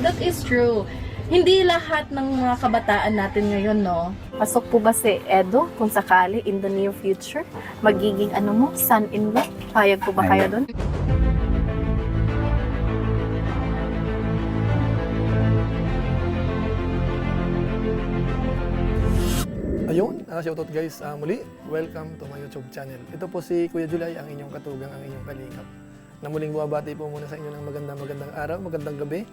That is true. Hindi lahat ng mga kabataan natin ngayon, no? Pasok po ba si Edo kung sakali in the near future? Magiging son-in-law? Payag po ba kayo doon? Ayun, shoutout guys. Muli, welcome to my YouTube channel. Ito po si Kuya Julay, ang inyong katugang, ang inyong kalingap. Na muling bumabati po muna sa inyo ng magandang araw, magandang gabi.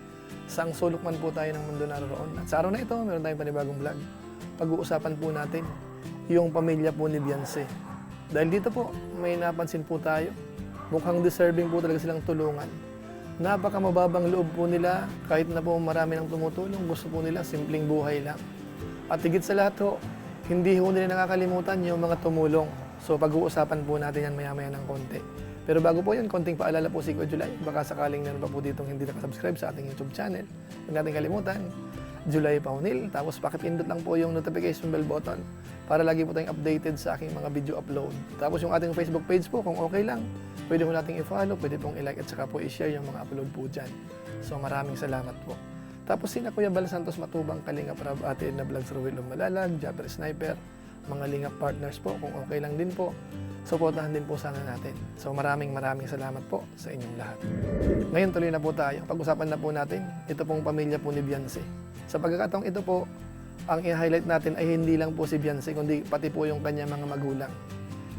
Saang sulok man po tayo ng mundo naroon. At sa araw na ito, meron tayong panibagong vlog. Pag-uusapan po natin yung pamilya po ni Beyonce. Dahil dito po, may napansin po tayo. Mukhang deserving po talaga silang tulungan. Napakamababang loob po nila, kahit na po marami nang tumutulong, gusto po nila simpleng buhay lang. At higit sa lahat ho, hindi ho nila nakakalimutan yung mga tumulong. So pag-uusapan po natin yan maya-maya ng konti. Pero bago po yan, konting paalala po si Kuya Julay. Baka sakaling meron pa po ditong hindi nakasubscribe sa ating YouTube channel. Huwag natin kalimutan, Julay Paunil. Tapos pakipindot lang po yung notification bell button para lagi po tayong updated sa aking mga video upload. Tapos yung ating Facebook page po, kung okay lang, pwede po nating i-follow, pwede pong i-like at saka po i-share yung mga upload po dyan. So maraming salamat po. Tapos sina Kuya Bal Santos Matubang, Kalingap Rab, Ate Edna Vlogs, Ruel Lumalalag, Jabber Sniper, mga Lingap partners po, kung okay lang din po, suportahan din po sana natin. So maraming salamat po sa inyong lahat. Ngayon tuloy na po tayo. Pag-usapan na po natin, ito pong pamilya po ni Beyonce. Sa pagkakataong ito po, ang i-highlight natin ay hindi lang po si Beyonce, kundi pati po yung kanyang mga magulang.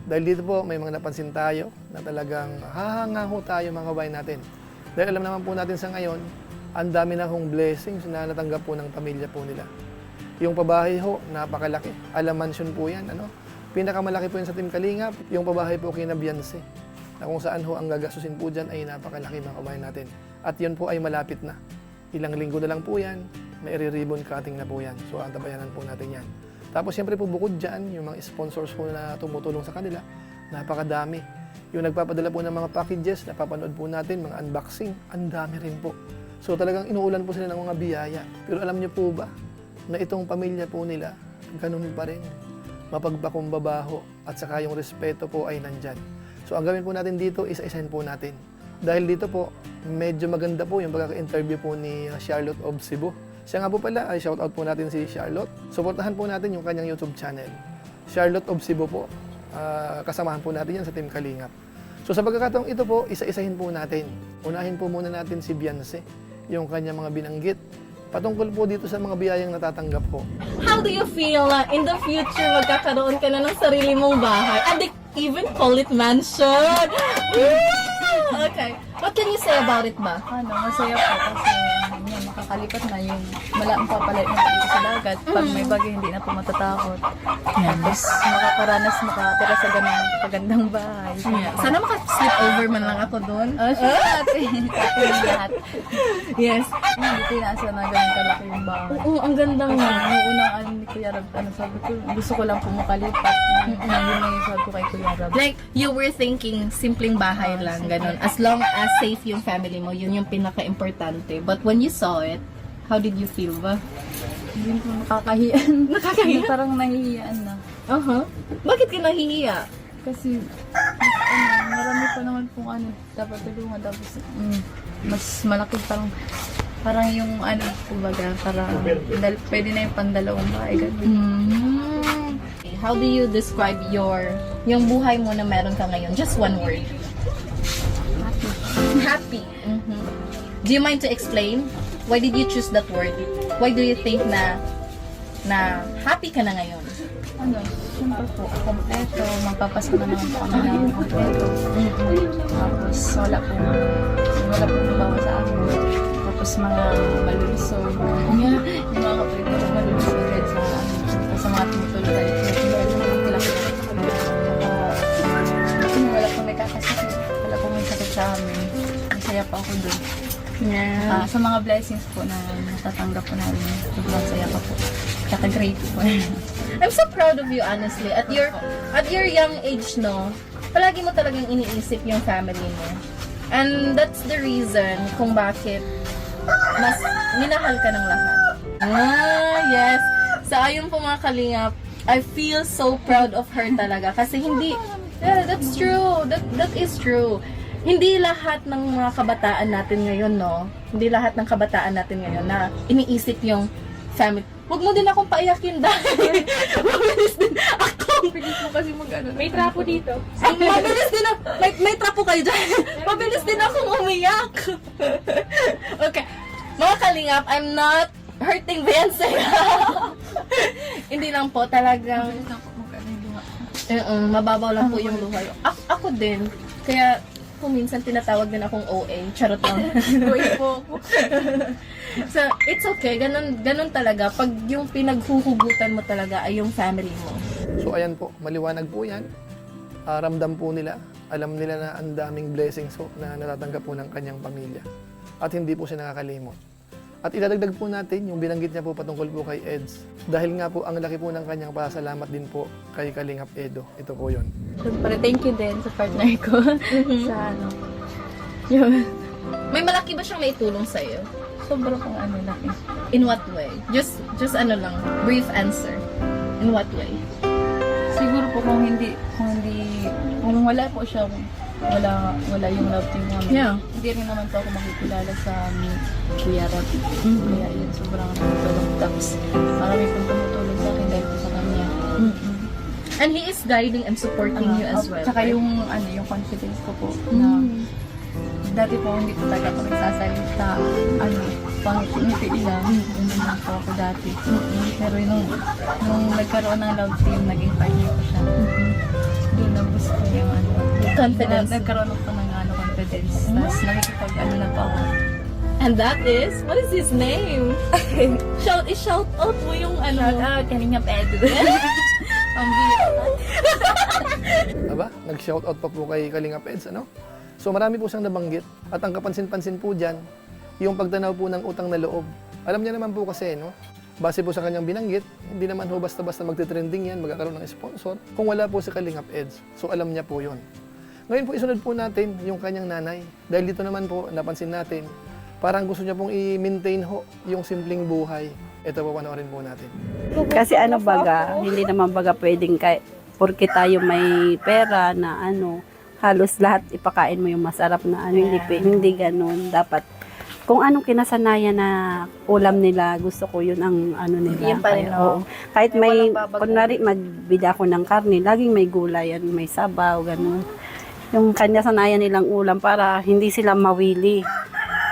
Dahil dito po, may mga napansin tayo na talagang hahanga ho tayo mga kabayan natin. Dahil alam naman po natin sa ngayon, ang dami na hong blessings na natanggap po ng pamilya po nila. Yung pabahay ho, napakalaki. Alam mansion po yan, ano? Pinakamalaki po yan sa Team Kalingap, yung pabahay po kina Beyonce. Na kung saan ho ang gagasusin po dyan ay napakalaki mga kabayan natin. At yun po ay malapit na. Ilang linggo na lang po yan, may ribbon cutting na po yan. So antabayanan po natin yan. Tapos siyempre po bukod dyan, yung mga sponsors po na tumutulong sa kanila, napakadami. Yung nagpapadala po ng mga packages, napapanood po natin, mga unboxing, ang dami rin po. So talagang inuulan po sila ng mga biyaya. Pero alam niyo po ba na itong pamilya po nila, ganun pa rin. Mapagpakumbabaho at saka yung respeto po ay nandyan. So ang gawin po natin dito, isa-isahin po natin. Dahil dito po, medyo maganda po yung pagkaka-interview po ni Charlotte of Cebu. Siya nga po pala, ay shoutout po natin si Charlotte. Suportahan po natin yung kanyang YouTube channel. Charlotte of Cebu po. Kasamahan po natin yan sa Team Kalingap. So sa pagkakataong ito po, isa-isahin po natin. Unahin po muna natin si Beyonce, yung kanyang mga binanggit. Patungkol po dito sa mga biyayang natatanggap po. How do you feel in the future magkakaroon ka na ng sarili mong bahay? And they even call it mansion. Okay. What can you say about it ba? Masaya po kasi yun, makakalipat na yung malaking papalit na dito sa dagat. Pag may bagyo, hindi na po matatakot. Tapos makakaranas, makatira sa kagandang bahay. Sana maka-sleep over man lang ako doon. Sure, ate. Ate yung lahat. Yes. Hindi nasa na ganun kalaki yung bahay. Oo, ang ganda nga. Nung unang ni Kuya Rab, sabi ko, gusto ko lang po makalipat. Yun na yung sabi ko kay Kuya Rab. Like, you were thinking simpleng bahay lang, ganun. As long as safe yung family mo, yun yung pinaka-importante. But when you saw it, how did you feel ba? Hindi ko nakakahiyaan. Nakakahiya? Parang nahihiyaan na. Bakit ka nahihiya? Kasi, marami pa naman pong dapat tulungan. Tapos, mas malaki parang yung kumbaga, parang pwede na yung pandalawang bahay. Ganun. How do you describe yung buhay mo na meron ka ngayon? Just one word. Happy. Do you mind to explain? Why did you choose that word? Why do you think na happy ka na ngayon? Siyempre po, kompleto. Magpapasko na naman po kami ng kompleto. Tapos, wala po nabawa sa akin. Tapos, mga malulusog. Yung mga kapatid ko malulusog dahil sa mga tumutulog dahil wala po nagkakasakit. Wala po may sakit sa amin. Masaya pa ako dun. Yeah. Sa mga blessings po na natatanggap po namin, sobrang saya pa po. Tsaka grateful po. I'm so proud of you, honestly. At your young age, no, palagi mo talagang iniisip yung family mo. And that's the reason kung bakit mas minahal ka ng lahat. Yes. Sa ayon po mga kalingap, I feel so proud of her talaga. Kasi hindi, yeah, that's true. That is true. hindi lahat ng mga kabataan natin ngayon, no? Hindi lahat ng kabataan natin ngayon na iniisip yung family. Huwag mo din akong paiyakin dahil mabilis din ako. Bilis mo kasi mag-ano. May trapo dito. Mabilis din ako. May trapo kayo dyan. Mabilis din akong umiyak. Okay. Mga kalingap, I'm not hurting Beyonce. Hindi lang po, talagang Bilis lang po mag-ano yung luha. mababaw lang po yung luha. Ako din. Kaya kung minsan tinatawag din akong OA. Charot lang. Uy po ako. So, it's okay. Ganun talaga. Pag yung pinaghuhugutan mo talaga ay yung family mo. So ayan po, maliwanag po yan. Ramdam po nila, alam nila na ang daming blessings po na natatanggap po ng kanyang pamilya. At hindi po siya nakakalimot. At idadagdag po natin yung binanggit niya po patungkol po kay Eds. Dahil nga po ang laki po ng kanyang pasalamat din po kay Kalingap Edo. Ito po yun. Siyempre, thank you din sa partner ko. Sa ano. Yun. May malaki ba siyang naitulong sa'yo? Sobrang pang ano laki. In what way? Just ano lang, brief answer. In what way? Siguro po kung wala po siya, wala yung love team namin. Yeah. Hindi rin naman po ako makikilala sa Kuya Rap. Kaya yun, sobrang tumutulong. Tapos, marami pong tumutulong sa akin dahil po sa kanya. And he is guiding and supporting you as well. Tsaka yung confidence ko po na dati po hindi ko talaga ako nagsasalita, pangiti lang, yun naman po ako dati. Pero nung nagkaroon ng love team, naging partner ko siya. Doon nabus ko yung Confidence. Nagkaroon ako ng confidence. Tapos nakikipag na po ako. And that is, what is his name? shout out mo yung Kalinga Pedro. Ang bigat. Aba, nag-shoutout pa po kay Kalingap Eds, ano? So marami po siyang nabanggit. At ang kapansin-pansin po dyan, yung pagtanaw po ng utang na loob. Alam niya naman po kasi, no? Base po sa kanyang binanggit, hindi naman ho basta-basta magte-trending yan, magkakaroon ng sponsor, kung wala po si Kalingap Eds. So alam niya po yun. Ngayon po isunod po natin yung kanyang nanay. Dahil dito naman po, napansin natin, parang gusto niya pong i-maintain ho yung simpleng buhay. Ito po, panoorin po natin. Kasi ano baga, hindi naman baga pwedeng porque tayo may pera na halos lahat ipakain mo yung masarap na hindi ganun. Dapat, kung anong kinasanayan na ulam nila, gusto ko yun ang nila. Yun pa rin, Oo. Kahit May may, walang babago. kunwari magbida ko ng karne, laging may gulay, may sabaw, ganun. Yung kanya sanayan nilang ulam para hindi sila mawili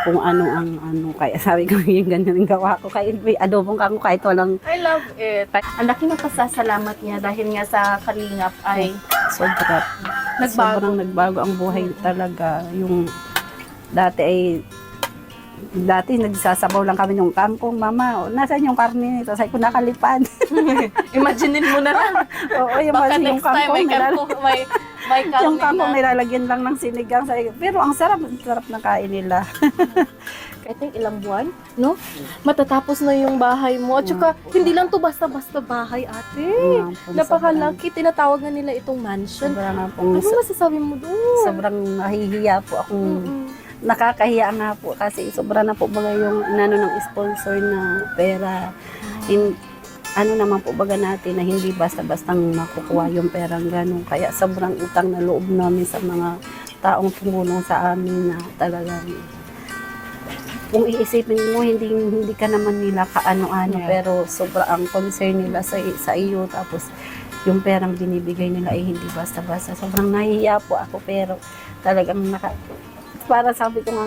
kung ano ang kaya sabi ko yung ganyan ang gawa ko kahit may adobong kako kahit walang I love it. Ang laki ng pasasalamat niya dahil nga sa Kalingap ay sobrang nagbago ang buhay talaga. Yung dati nagsasabaw lang kami yung kangkong, mama, nasaan yung karne? Tapos ay ko nakalipad. Imaginein mo na lang. Oo, yung Baka yung next time may kangkong, may yung karne kangkong na. nilalagyan lang ng sinigang. Pero ang sarap na kain nila. Kahit yung ilang buwan, no? Matatapos na yung bahay mo. At saka, hindi lang to basta-basta bahay, ate. Napakalaki. Tinatawag na nila itong mansion. Sobrang nga Ano pong masasabi mo doon? sobrang nahihiya po akong nakakahiya nga po kasi sobra na po baga yung ng sponsor na pera. Naman po baga natin na hindi basta-bastang makukuha yung perang gano'n. Kaya sobrang utang na loob namin sa mga taong tumulong sa amin na talagang kung iisipin mo, hindi ka naman nila kaano-ano, pero sobra ang concern nila sa iyo. Tapos yung perang binibigay nila ay hindi basta-basta. Sobrang nahihiya po ako, pero talagang para sabi ko nga,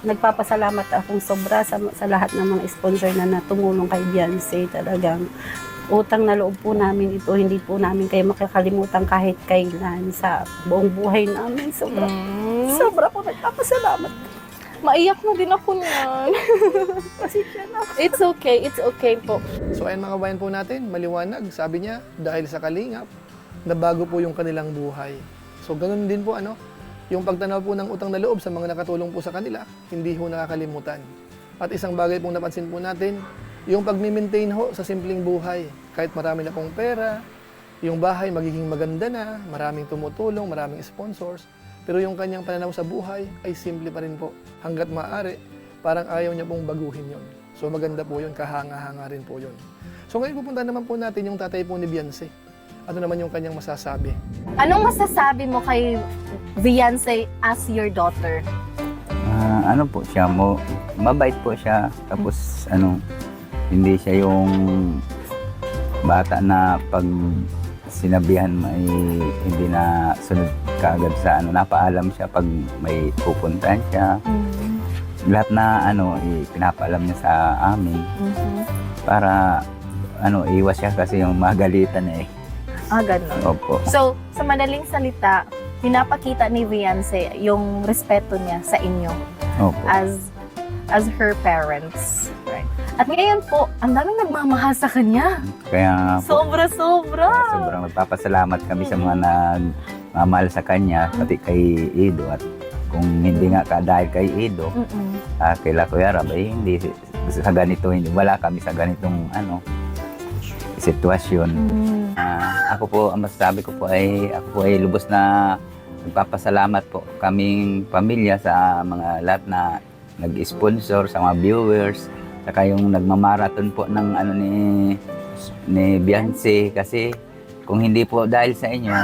nagpapasalamat akong sobra sa lahat ng mga sponsor na tumulong kay Beyonce. Talagang utang na loob po namin ito. Hindi po namin kayo makakalimutan kahit kailan sa buong buhay namin. Sobra po nagpapasalamat. Maiyak na din ako niyan. Kasi It's okay po. So ayan mga kabayan po natin, maliwanag. Sabi niya, dahil sa Kalingap, nabago po yung kanilang buhay. So ganun din po yung pagtanaw po ng utang na loob sa mga nakatulong po sa kanila, hindi ho nakakalimutan. At isang bagay pong napansin po natin, yung pag-maintain ho sa simpleng buhay. Kahit marami na pong pera, yung bahay magiging maganda na, maraming tumutulong, maraming sponsors, pero yung kanyang pananaw sa buhay ay simple pa rin po. Hanggat maaari, parang ayaw niya pong baguhin yon. So maganda po yun, kahanga-hanga rin po yun. So ngayon pupunta naman po natin yung tatay po ni Beyonce. ano naman yung kanyang masasabi. Anong masasabi mo kay Viancy as your daughter? Ano po siya, mabait po siya. Tapos hindi siya yung bata na pag sinabihan may hindi na sunod kaagad sa napaalam siya pag may pupuntahan siya. Lahat na pinapaalam niya sa amin para iwas siya kasi yung magalitan eh. Ganun. Opo. So, sa madaling salita, pinapakita ni Viancy yung respeto niya sa inyo Opo. as her parents. Right. At ngayon po, ang daming nagmamahal sa kanya. Kaya po, Sobra-sobra. sobrang nagpapasalamat kami sa mga nagmamahal sa kanya, pati kay Ido. At kung hindi nga dahil kay Ido, kay Kuya Rab, hindi sa ganito, wala kami sa ganitong sitwasyon. Ako po, ang masasabi ko po ay, lubos na nagpapasalamat po kaming pamilya sa mga lahat na nag-sponsor, sa mga viewers, saka yung nagmamarathon po ng ni Viancy, kasi kung hindi po dahil sa inyo,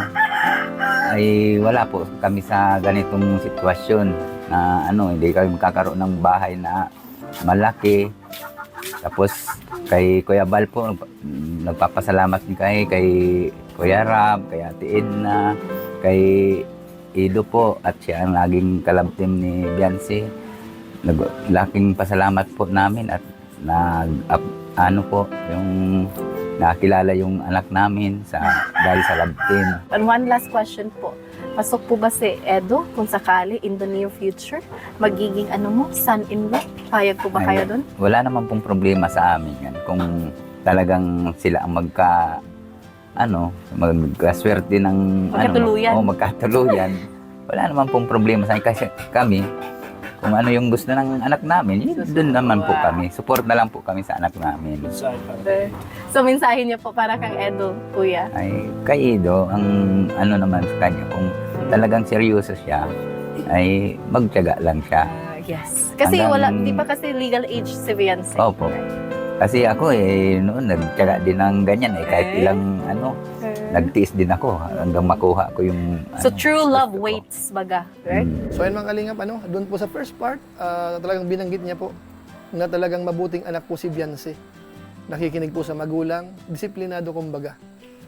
ay wala po kami sa ganitong sitwasyon na hindi kami magkakaroon ng bahay na malaki. Tapos kay Kuya Bal po, nagpapasalamat din kay Kuya Rab, kay Ate Edna, kay Ido po, at siya ang laging kalabtim ni Viancy. Laking pasalamat po namin at yung nakilala yung anak namin dahil sa love team. And one last question po. Pasok po ba si Edo kung sakali in the near future? Magiging son-in-law? Payag po ba kayo doon? Wala naman pong problema sa amin yan. Kung talagang sila ang magkaswerte ng Magkatuluyan. Magkatuluyan. Wala naman pong problema sa amin kasi kami, kung ano yung gusto ng anak namin, doon naman po kami. Support na lang po kami sa anak namin. So, mensahe niyo po para kang Edo, kuya. Ay, kay Ido, ang naman sa kanya, kung talagang seryoso siya, ay magtiyaga lang siya. Yes. Kasi Hanggang- di pa kasi legal age si Viancy. Opo. Kasi ako noon nagtiyaga din ng ganyan kahit ilang nagtiis din ako hanggang makuha ko yung So, true love gusto ko. waits, baga. Right? So ayun mga kalingap, doon po sa first part, talagang binanggit niya po na talagang mabuting anak po si Viancy. Nakikinig po sa magulang, disiplinado kumbaga.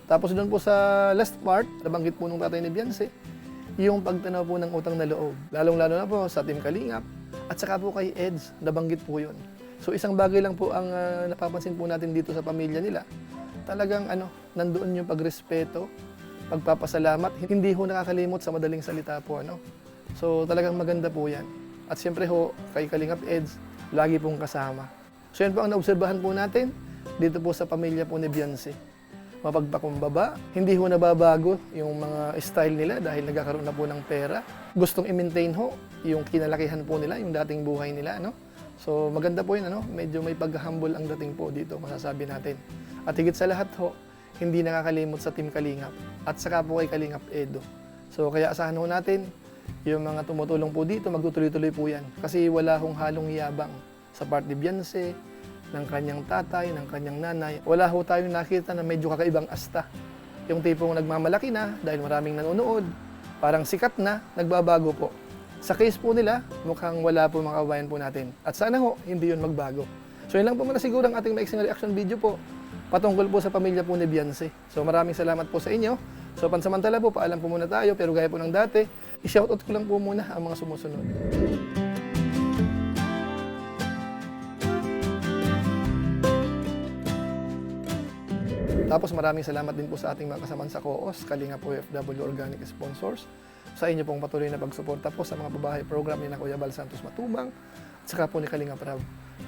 Tapos doon po sa last part, nabanggit po nung tatay ni Viancy, yung pagtanaw po ng utang na loob. Lalong-lalo na po sa Team Kalingap at saka po kay Eds, nabanggit po yun. So isang bagay lang po ang napapansin po natin dito sa pamilya nila. Talagang nandoon yung pagrespeto, pagpapasalamat, hindi ho nakakalimot sa madaling salita po. So talagang maganda po yan. At siyempre ho, kay Kalingap Eds, lagi pong kasama. So yan po ang naobserbahan po natin dito po sa pamilya po ni Viancy. Mapagpakumbaba, hindi ho nababago yung mga style nila dahil nagkakaroon na po ng pera. Gustong i-maintain ho yung kinalakihan po nila, yung dating buhay nila. So maganda po yun, medyo may pag-humble ang dating po dito, masasabi natin. At higit sa lahat ho, hindi nakakalimot sa Team Kalingap at saka po kay Kalingap Edo. So kaya asahan ho natin, yung mga tumutulong po dito, magtutuloy-tuloy po yan. Kasi wala hong halong yabang sa part ni Viancy, ng kanyang tatay, ng kanyang nanay. Wala ho tayong nakita na medyo kakaibang asta. Yung tipong nagmamalaki na dahil maraming nanonood, parang sikat na, nagbabago po. Sa case po nila, mukhang wala po mga kabayan po natin. At sana ho, hindi yun magbago. So yun lang po muna siguro ang ating maiksing reaction video po patungkol po sa pamilya po ni Viancy. So maraming salamat po sa inyo. So pansamantala po, paalam po muna tayo, pero gaya po ng dati, i-shoutout ko lang po muna ang mga sumusunod. Tapos maraming salamat din po sa ating mga kasamaan sa COOS, Kalingap OFW Organic Sponsors, sa inyo pong patuloy na pagsuporta po sa mga babae program ni na Kuya Bal Santos Matubang, at saka po ni Kalingap Rab.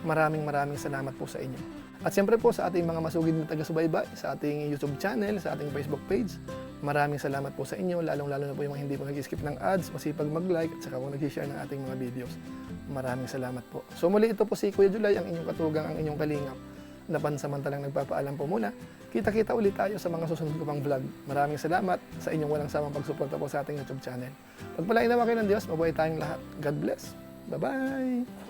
Maraming salamat po sa inyo. At siyempre po sa ating mga masugid na taga-subaybay, sa ating YouTube channel, sa ating Facebook page, maraming salamat po sa inyo, lalong-lalo na po yung mga hindi po nag-skip ng ads, masipag mag-like, at saka po nag-share ng ating mga videos. Maraming salamat po. So muli ito po si Kuya Julay, ang inyong katugang, ang inyong kalingap, na pansamantalang nagpapaalam po muna. Kita-kita ulit tayo sa mga susunod ko pang vlog. Maraming salamat sa inyong walang samang pagsuporta po sa ating YouTube channel. Pagpalain naman kayo ng Diyos, mabuhay tayong lahat. God bless. Bye-bye!